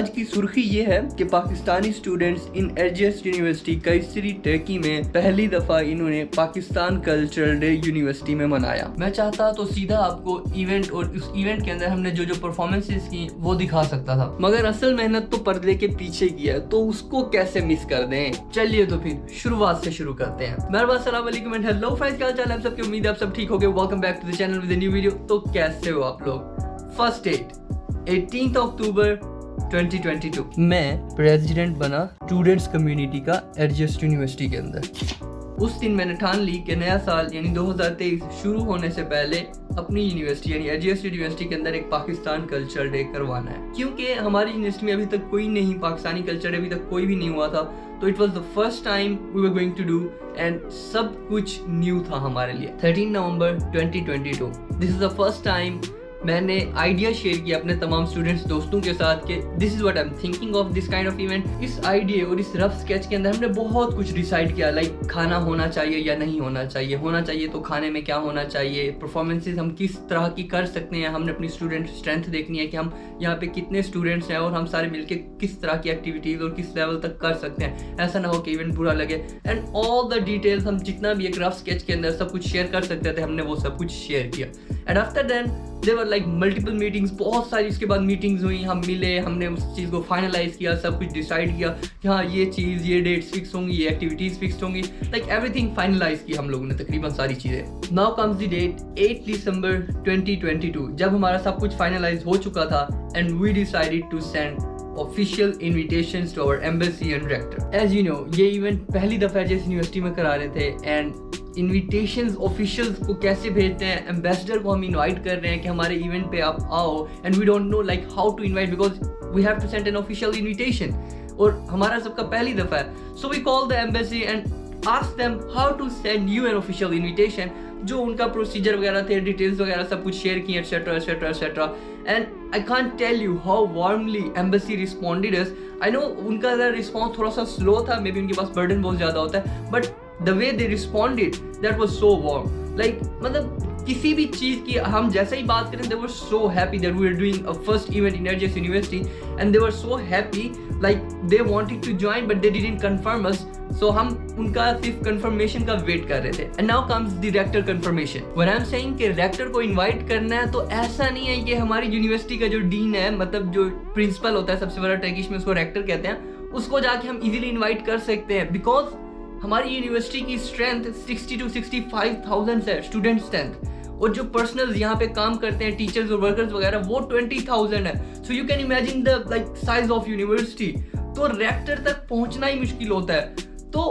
आज की सुर्खी ये है कि Pakistani students in Erciyes university Kayseri Turkey में पहली दफा इन्होंने पाकिस्तान कल्चरल डे यूनिवर्सिटी में मनाया। मैं चाहता तो सीधा आपको इवेंट और उस इवेंट के अंदर हमने जो परफॉर्मेंसेस की वो दिखा सकता था, मगर असल मेहनत तो पर्दे के पीछे की है, तो उसको कैसे मिस कर दें। चलिए तो फिर शुरुआत से शुरू करते हैं। मेहरबान, अस्सलाम वालेकुम एंड हेलो फ्रेंड्स, क्या चाल है आप सबकी? उम्मीद है आप सब ठीक हो गए। Welcome back to the channel with a new video. तो कैसे हो आप लोग? फर्स्ट डेट 18 अक्टूबर 2022 मैं प्रेसिडेंट बना स्टूडेंट्स कम्युनिटी का एरजीएस यूनिवर्सिटी के अंदर। उस दिन मैंने ठान ली कि नया साल यानी 2023 शुरू होने से पहले अपनी यूनिवर्सिटी यानी एरजीएस यूनिवर्सिटी के अंदर एक पाकिस्तान कल्चर डे करवाना है, क्योंकि हमारी यूनिवर्सिटी में अभी तक कोई नहीं, पाकिस्तानी कल्चर डे अभी तक कोई भी नहीं हुआ था। तो it was the first time we were going to do and सब कुछ न्यू था हमारे लिए। 13 November 2022 this is the first time मैंने आइडिया शेयर किया अपने तमाम स्टूडेंट्स दोस्तों के साथ कि this is what I am thinking of this kind of event. इस आइडिया और इस रफ स्केच के अंदर हमने बहुत कुछ डिसाइड किया, लाइक खाना होना चाहिए या नहीं होना चाहिए, होना चाहिए तो खाने में क्या होना चाहिए, परफॉर्मेंसेज हम किस तरह की कर सकते हैं, हमने अपनी स्टूडेंट स्ट्रेंथ देखनी है कि हम यहाँ पे कितने स्टूडेंट्स हैं और हम सारे मिलके किस तरह की एक्टिविटीज और किस लेवल तक कर सकते हैं, ऐसा ना हो कि इवेंट बुरा लगे। एंड ऑल द डिटेल्स हम जितना भी एक रफ स्केच के अंदर सब कुछ शेयर कर सकते थे, हमने वो सब कुछ शेयर किया। And after then there were like multiple meetings, बहुत सारी इसके बाद मीटिंग्स हुई, हम मिले, हमने उस चीज़ को फाइनलाइज किया, सब कुछ डिसाइड किया कि हाँ ये चीज़, ये डेट्स फिक्स होंगी, ये एक्टिविटीज़ फिक्स होंगी, लाइक एवरीथिंग फाइनलाइज की हम लोगों ने तकरीबन सारी चीज़ें। Now comes the date 8 December 2022 जब हमारा सब कुछ फाइनलाइज हो चुका था and we decided to send official invitations to our embassy and director. As you know ये इवेंट पहली दफ़ा एरजीएस यूनिवर्सिटी में करा रहे थे एंड इन्विटेशंस ऑफिशियल्स को कैसे भेजते हैं, एम्बेसडर को हम इनवाइट कर रहे हैं कि हमारे इवेंट पे आप आओ and we don't know like how to invite because we have to send an official invitation और हमारा सबका पहली दफ़ा है। So we call the embassy and ask them how to send you an official invitation, जो उनका procedure वगैरह थे, डिटेल्स वगैरह सब कुछ शेयर किए etcetera etcetera etcetera. And I can't tell you how warmly embassy responded us. I know उनका रिस्पॉन्स थोड़ा सा स्लो था, मे बी उनके पास बर्डन बहुत ज़्यादा होता है, but the way they responded that was so warm, like मतलब किसी भी चीज़ की हम जैसे ही बात करें they were so happy that we were doing a first event in एरजीएस University and they were so happy like they wanted to join but they didn't confirm us, so हम उनका सिर्फ confirmation का वेट कर रहे थे। and now comes the rector confirmation. when I'm saying कि rector को invite करना है तो ऐसा नहीं है कि हमारी यूनिवर्सिटी का जो डीन है, मतलब जो प्रिंसिपल होता है सबसे बड़ा टर्किश में, उसको rector कहते हैं, उसको जाके हम इजीली इन्वाइट कर सकते हैं बिकॉज हमारी यूनिवर्सिटी की स्ट्रेंथ 60 to 65,000 है स्टूडेंट स्ट्रेंथ, और जो पर्सनल्स यहाँ पे काम करते हैं, टीचर्स और वर्कर्स वगैरह, वो 20,000 है। So you can imagine the like size of university. तो रेक्टर तक पहुंचना ही मुश्किल होता है, तो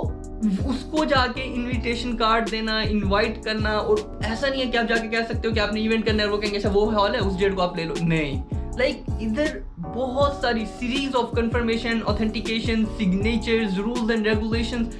उसको जाके इनविटेशन कार्ड देना, इनवाइट करना, और ऐसा नहीं है कि आप जाके कह सकते हो कि आपने इवेंट करना है, वो कहेंगे अच्छा वो हॉल है उस डेट को आप ले लो, नहीं। लाइक इधर बहुत सारी series of confirmation, authentication, signatures, rules and regulations,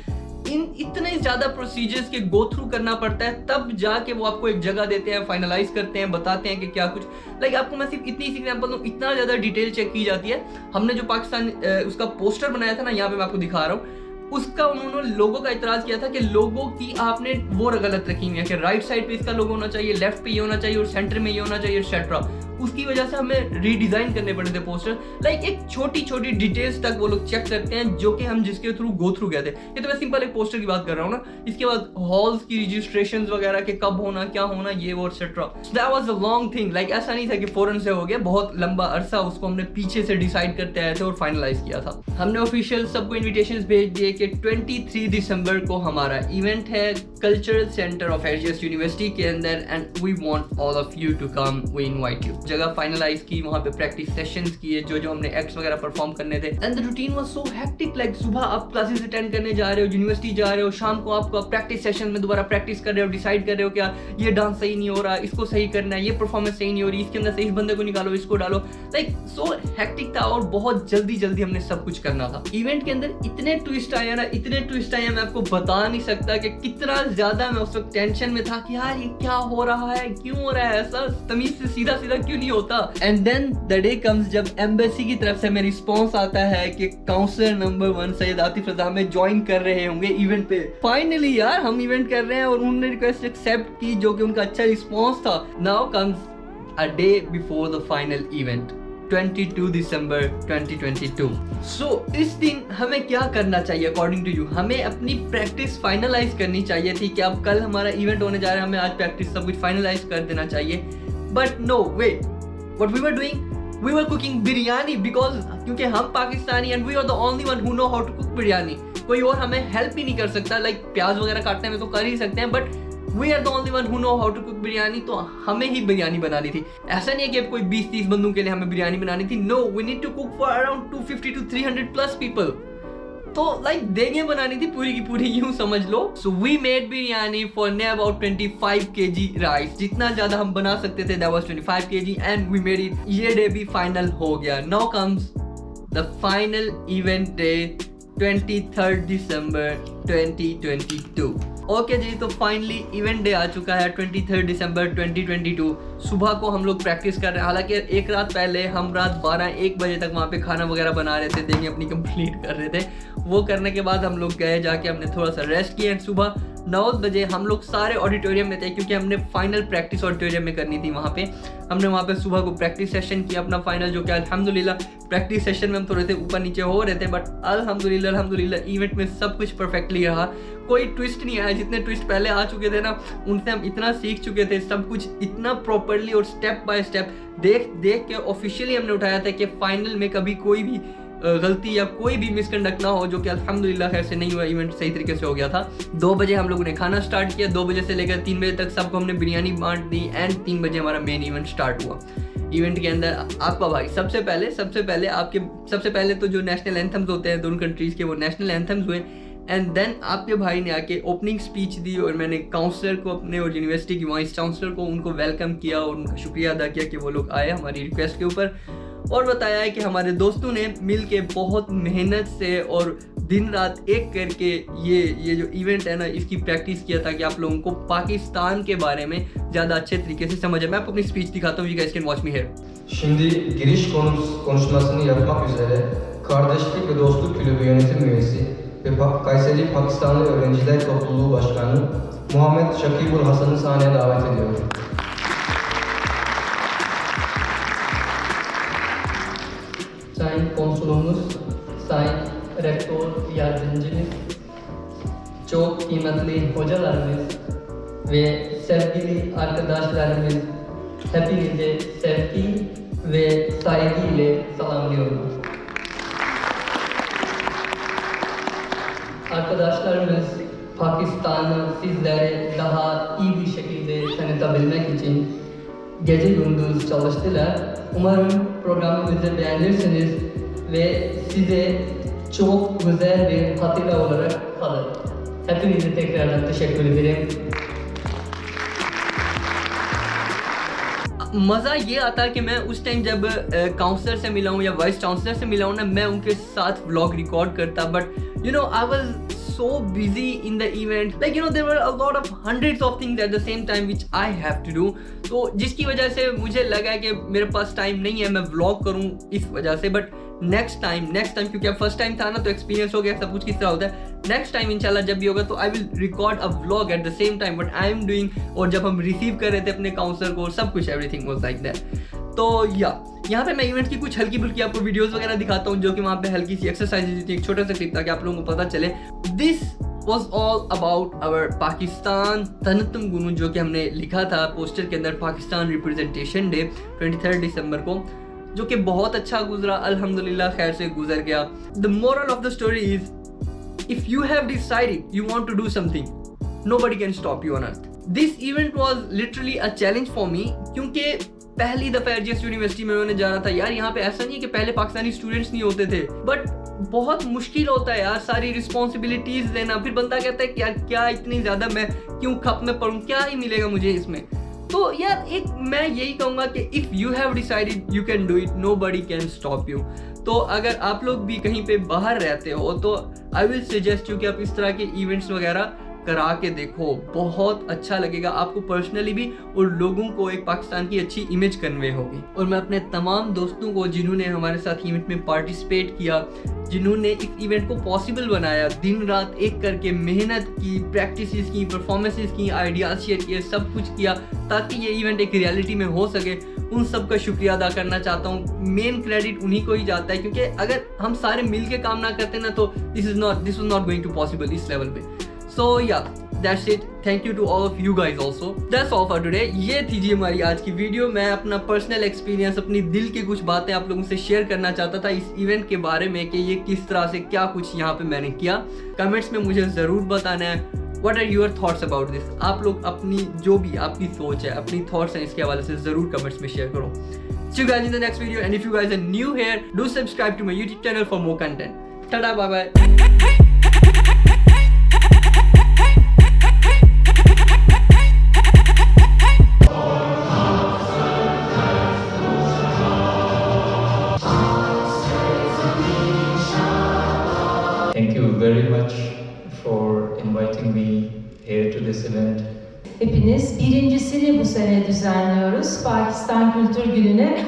इन इतने ज्यादा प्रोसीजर्स के गो थ्रू करना पड़ता है, तब जाके वो आपको एक जगह देते हैं, फाइनलाइज करते हैं, बताते हैं कि क्या कुछ। लाइक आपको मैं सिर्फ इतनी सी एग्जांपल दूं, इतना ज्यादा डिटेल चेक की जाती है। हमने जो पाकिस्तान उसका पोस्टर बनाया था ना, यहाँ पे मैं आपको दिखा रहा हूँ, उसका उन्होंने लोगो का इतराज किया था कि लोगो की आपने वो गलत रखी हुई है कि राइट साइड पे इसका लोगो होना चाहिए, लेफ्ट पे ये होना चाहिए और सेंटर में ये होना चाहिए एटसेट्रा। उसकी वजह से हमें रीडिजाइन करने पड़े थे पोस्टर। लाइक एक छोटी छोटी डिटेल्स तक वो लोग चेक करते हैं, जो कि हम जिसके थ्रू गो थ्रू गए थे। ये तो मैं सिंपल एक पोस्टर की बात कर रहा हूँ ना, इसके बाद हॉल्स की रजिस्ट्रेशन वगैरह के कब होना, क्या होना, ये वो etcetera. That was a long thing. Like ऐसा नहीं था कि फौरन से हो गया, बहुत लंबा अरसा उसको हमने पीछे से डिसाइड करते आए थे और फाइनलाइज किया था। हमने ऑफिशियल सबको इन्विटेशन भेज दिए कि 23 दिसंबर को हमारा इवेंट है cultural centre of RGS university के अंदर and we want all of you to come, we invite you. जगह फाइनलाइज की, वहां पे प्रैक्टिस सेशंस किए, जो हमने एक्ट्स वगैरह परफॉर्म करने थे। And the routine was so hectic, like सुबह आप क्लासेस अटेंड करने जा रहे हो, यूनिवर्सिटी जा रहे हो, शाम को आपको प्रैक्टिस सेशन में दोबारा प्रैक्टिस कर रहे हो, डिसाइड कर रहे हो क्या ये डांस सही नहीं हो रहा, इसको सही करना है, ये परफॉर्मेंस सही नहीं हो रही, इसके अंदर से इस बंदे को निकालो, इसको डालो। लाइक सो हेक्टिक था और बहुत जल्दी जल्दी हमने सब कुछ करना था। इवेंट के अंदर इतने ट्विस्ट आए ना, इतने ट्विस्ट आए, मैं आपको बता नहीं सकता कि कितना ज्यादा मैं उस वक्त टेंशन में था कि यार ये क्या हो रहा है, क्यों हो रहा है ऐसा, तमीज से सीधा सीधा क्यों नहीं होता। And then the day comes जब एम्बेसी की तरफ से हमें रिस्पॉन्स आता है कि काउंसलर नंबर 1 सैयद आतिफ रजा हमें ज्वाइन कर रहे होंगे इवेंट पे। फाइनली यार हम इवेंट कर रहे हैं और उन्होंने रिक्वेस्ट एक्सेप्ट की, जो कि उनका अच्छा रिस्पॉन्स था। Now comes a day before the final event 22 दिसंबर 2022। सो इस दिन हमें क्या करना चाहिए अकॉर्डिंग टू यू? हमें अपनी प्रैक्टिस फाइनलाइज करनी चाहिए थी कि अब कल हमारा इवेंट होने जा रहा है, हमें आज प्रैक्टिस सब कुछ फाइनलाइज कर देना चाहिए। But no way, what we were doing, we were cooking biryani because क्योंकि हम Pakistani and we are the only one who know how to cook biryani. कोई और हमें हेल्प ही नहीं कर सकता। लाइक प्याज वगैरह काटने में तो कर ही सकते हैं, but we are the only one who know how to cook biryani. तो हमें ही बिरयानी बनानी थी। ऐसा नहीं है कि अब कोई 20-30 बंदों के लिए हमें बिरयानी बनानी थी। No, we need to cook for around 250 to 300 plus people. तो लाइक देगें बनानी थी पूरी की पूरी, यूं समझ लो। So we made biryani for ने अबाउट 25 kg राइस। जितना ज्यादा हम बना सकते थे, that was 25 kg and we made it. ये डे भी फाइनल हो गया। Now comes the final event day, 23 दिसंबर 2022। ओके जी, तो फाइनली इवेंट डे आ चुका है 23 दिसंबर 2022। सुबह को हम लोग प्रैक्टिस कर रहे हैं। हालांकि एक रात पहले हम रात 12-1 बजे तक वहाँ पे खाना वगैरह बना रहे थे, देंगे अपनी कंप्लीट कर रहे थे। वो करने के बाद हम लोग गए, जाके हमने थोड़ा सा रेस्ट किया। सुबह 9 बजे हम लोग सारे ऑडिटोरियम में थे क्योंकि हमने फाइनल प्रैक्टिस ऑडिटोरियम में करनी थी। वहाँ पे हमने वहाँ पे सुबह को प्रैक्टिस सेशन किया अपना फाइनल, जो कि अल्हम्दुलिल्लाह प्रैक्टिस सेशन में हम थोड़े से ऊपर नीचे हो रहे थे, बट अल्हम्दुलिल्लाह इवेंट में सब कुछ परफेक्टली रहा। कोई ट्विस्ट नहीं आया। जितने ट्विस्ट पहले आ चुके थे ना, उनसे हम इतना सीख चुके थे, सब कुछ इतना प्रॉपरली और स्टेप बाय स्टेप देख के ऑफिशियली हमने उठाया था कि फाइनल में कभी कोई भी गलती या कोई भी मिसकंडक्ट ना हो, जो कि अल्हम्दुलिल्लाह खैर से नहीं हुआ। इवेंट सही तरीके से हो गया था। 2 बजे हम लोगों ने खाना स्टार्ट किया। 2 बजे से लेकर 3 बजे तक सबको हमने बिरयानी बांट दी एंड 3 बजे हमारा मेन इवेंट स्टार्ट हुआ। इवेंट के अंदर आपका भाई सबसे पहले तो जो नेशनल एंथम्स होते हैं दोनों कंट्रीज़ के, वो नेशनल एंथम्स हुए एंड देन आपके भाई ने आके ओपनिंग स्पीच दी और मैंने काउंसलर को अपने और यूनिवर्सिटी की वाइस चांसलर को उनको वेलकम किया और उनका शुक्रिया अदा किया कि वो लोग आए हमारी रिक्वेस्ट के ऊपर, और बताया है कि हमारे दोस्तों ने मिल के बहुत मेहनत से और दिन रात एक करके ये जो इवेंट है ना, इसकी प्रैक्टिस किया ताकि आप लोगों को पाकिस्तान के बारे में ज़्यादा अच्छे तरीके से समझ आए। मैं आपको अपनी स्पीच दिखाता हूँ, you guys can watch me here. Şimdi giriş konuşmasını yapmak üzere Kardeşlik ve Dostluk Kulübü yönetim üyesi ve Kayseri Pakistanlı Öğrenciler Topluluğu Başkanı Muhammed Şakibul Hasan'ı sahneye davet ediyorum. Sayın Konsolumuz, Sayın Rektör Yardımcımız, çok kıymetli hocalarımız ve sevgili arkadaşlarımız, hepinize sevgi ve saygıyla selamlıyorum. Arkadaşlarımız, Pakistan'ı sizlere daha iyi bir şekilde tanıtabilmek için gece gündüz çalıştılar. Umarım programımızı beğenirsiniz ve size çok güzel bir hatıra olarak kalır. Hepinize tekrardan teşekkür ederim. मज़ा ये आता कि मैं उस time जब counsellor से मिला हूँ या वाइस चांसलर से मिला हूँ ना, मैं उनके साथ व्लॉग रिकॉर्ड करता, but you know I was so busy in the event, like you know there were a lot of hundreds of things at the same time which I have to do. तो जिसकी वजह से मुझे लगा कि मेरे पास time नहीं है मैं व्लॉग करूँ इस वजह से, बट नेक्स्ट टाइम क्योंकि अब फर्स्ट टाइम था ना तो एक्सपीरियंस हो गया सब कुछ किस तरह होता है। नेक्स्ट टाइम इंशाल्लाह जब भी होगा तो I will record a vlog at the same time what I am doing, और जब हम रिसीव कर रहे थे अपने काउंसलर को सब कुछ एवरीथिंग वाज लाइक दैट। तो यहाँ पे मैं इवेंट की कुछ हल्की फुल्की आपको वीडियोस वगैरह दिखाता हूँ, जो कि वहाँ पे हल्की सी एक्सरसाइज थी, एक छोटा सा क्लिप ताकि आप लोगों को पता चले। This was all about our Pakistan तनतुम गुनू, जो कि हमने लिखा था पोस्टर के अंदर, पाकिस्तान रिप्रेजेंटेशन डे 23 दिसंबर को, जो कि बहुत अच्छा गुजरा, अल्हम्दुलिल्लाह खैर से गुजर गया। The moral of the story is if you have decided you want to do something, nobody can stop you on earth. This event was literally a challenge for me, क्योंकि पहली दफ़ा एरजीएस यूनिवर्सिटी में मैंने जाना था। यार यहाँ पे ऐसा नहीं है कि पहले पाकिस्तानी स्टूडेंट्स नहीं होते थे, बट बहुत मुश्किल होता है यार सारी रिस्पॉन्सिबिलिटीज़ लेना। फिर बंदा कहता है कि यार क्या इतनी ज़्यादा मैं क्यों खप में पढ़ूँ, क्या ही मिलेगा मुझे इसमें। तो यार एक मैं यही कहूँगा कि if you have decided you can do it, nobody can stop you. तो अगर आप लोग भी कहीं पे बाहर रहते हो तो आई विल सजेस्ट यू कि आप इस तरह के इवेंट्स वगैरह करा के देखो, बहुत अच्छा लगेगा आपको पर्सनली भी, और लोगों को एक पाकिस्तान की अच्छी इमेज कन्वे होगी। और मैं अपने तमाम दोस्तों को जिन्होंने हमारे साथ इवेंट में पार्टिसिपेट किया, जिन्होंने इस इवेंट को पॉसिबल बनाया, दिन रात एक करके मेहनत की, प्रैक्टिसेस की, परफॉर्मेंसेस की, आइडियाज शेयर किए, सब कुछ किया ताकि ये इवेंट एक रियलिटी में हो सके, उन सब का शुक्रिया अदा करना चाहता हूँ। मेन क्रेडिट उन्हीं को ही जाता है, क्योंकि अगर हम सारे मिल के काम ना करते ना तो this was not going to possible इस लेवल पे। So yeah that's it, thank you to all of you guys also, that's all for today. ये थी जी हमारी आज की वीडियो। मैं अपना पर्सनल एक्सपीरियंस, अपनी दिल की कुछ बातें आप लोगों से शेयर करना चाहता था इस इवेंट के बारे में कि ये किस तरह से क्या कुछ यहाँ पे मैंने किया। कमेंट्स में मुझे ज़रूर बताना है what are your thoughts about this. आप लोग अपनी जो भी आपकी सोच है, अपनी थॉट्स हैं इसके हवाले से ज़रूर कमेंट्स में शेयर करो। See you guys in the next video, and if you guys are new here, do subscribe to my YouTube channel for more content. Ta-da, bye-bye. Thank you very much for inviting me here to this event. Hepiniz birincisini bu sene düzenliyoruz. Pakistan Kültür Günü'ne